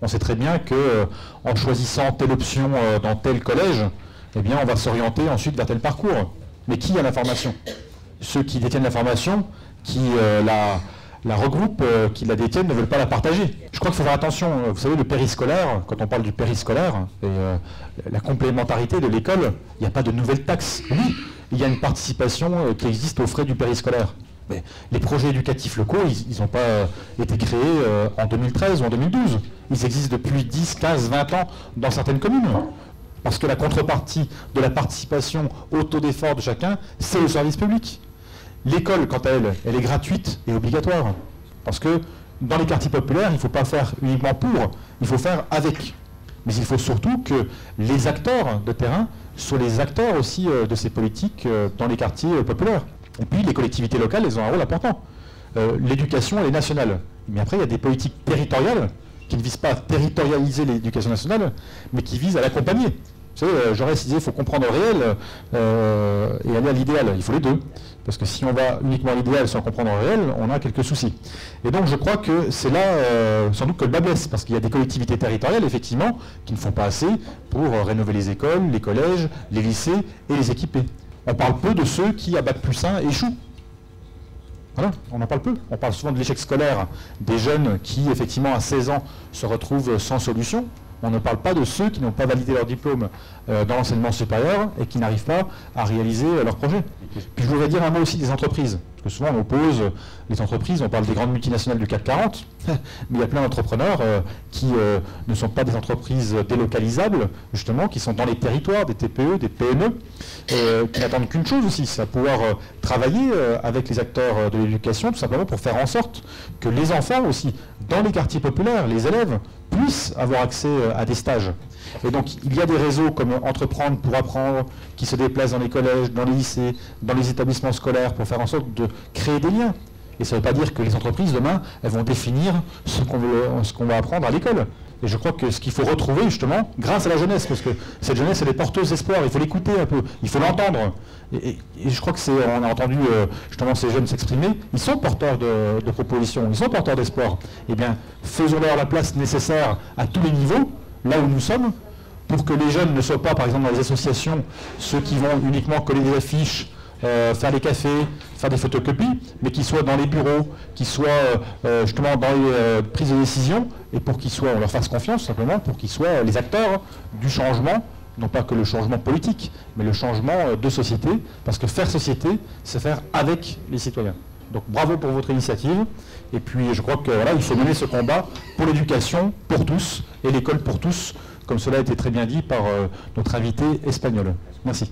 On sait très bien qu'en choisissant telle option dans tel collège, eh bien, on va s'orienter ensuite vers tel parcours. Mais qui a l'information? Ceux qui détiennent l'information, qui la regroupent, qui la détiennent, ne veulent pas la partager. Je crois qu'il faut faire attention. Vous savez, le périscolaire, quand on parle du périscolaire, et la complémentarité de l'école, il n'y a pas de nouvelles taxes. Oui, il y a une participation qui existe aux frais du périscolaire. Mais les projets éducatifs locaux, ils n'ont pas été créés en 2013 ou en 2012. Ils existent depuis 10, 15, 20 ans dans certaines communes. Parce que la contrepartie de la participation au taux d'effort de chacun, c'est le service public. L'école, quant à elle, elle est gratuite et obligatoire. Parce que dans les quartiers populaires, il ne faut pas faire uniquement pour, il faut faire avec. Mais il faut surtout que les acteurs de terrain soient les acteurs aussi de ces politiques dans les quartiers populaires. Et puis les collectivités locales, elles ont un rôle important. L'éducation, elle est nationale. Mais après, il y a des politiques territoriales qui ne visent pas à territorialiser l'éducation nationale, mais qui visent à l'accompagner. Vous savez, Jaurès disait qu'il faut comprendre le réel et aller à l'idéal. Il faut les deux. Parce que si on va uniquement à l'idéal sans comprendre le réel, on a quelques soucis. Et donc je crois que c'est là sans doute que le bas blesse, parce qu'il y a des collectivités territoriales, effectivement, qui ne font pas assez pour rénover les écoles, les collèges, les lycées et les équiper. On parle peu de ceux qui, à Bac+1, échouent. Voilà, on en parle peu. On parle souvent de l'échec scolaire des jeunes qui, effectivement, à 16 ans, se retrouvent sans solution. On ne parle pas de ceux qui n'ont pas validé leur diplôme dans l'enseignement supérieur et qui n'arrivent pas à réaliser leur projet. Puis je voudrais dire un mot aussi des entreprises. Parce que souvent on oppose les entreprises, on parle des grandes multinationales du CAC 40, mais il y a plein d'entrepreneurs qui ne sont pas des entreprises délocalisables, justement, qui sont dans les territoires, des TPE, des PME, qui n'attendent qu'une chose aussi, c'est à pouvoir travailler avec les acteurs de l'éducation, tout simplement pour faire en sorte que les enfants aussi, dans les quartiers populaires, les élèves, puissent avoir accès à des stages. Et donc il y a des réseaux comme Entreprendre pour apprendre, qui se déplacent dans les collèges, dans les lycées, dans les établissements scolaires pour faire en sorte de créer des liens. Et ça ne veut pas dire que les entreprises, demain, elles vont définir ce qu'on va apprendre à l'école. Et je crois que ce qu'il faut retrouver, justement, grâce à la jeunesse, parce que cette jeunesse, elle est porteuse d'espoir, il faut l'écouter un peu, il faut l'entendre. Et je crois que on a entendu justement ces jeunes s'exprimer, ils sont porteurs de propositions, ils sont porteurs d'espoir. Eh bien, faisons-leur la place nécessaire à tous les niveaux, là où nous sommes, pour que les jeunes ne soient pas, par exemple, dans les associations, ceux qui vont uniquement coller des affiches, faire des cafés, faire des photocopies, mais qu'ils soient dans les bureaux, qu'ils soient justement dans les prises de décision, et pour qu'ils soient, on leur fasse confiance simplement, pour qu'ils soient les acteurs du changement, non pas que le changement politique, mais le changement de société, parce que faire société, c'est faire avec les citoyens. Donc bravo pour votre initiative, et puis je crois que voilà, il faut mener ce combat pour l'éducation, pour tous, et l'école pour tous, comme cela a été très bien dit par notre invité espagnol. Merci.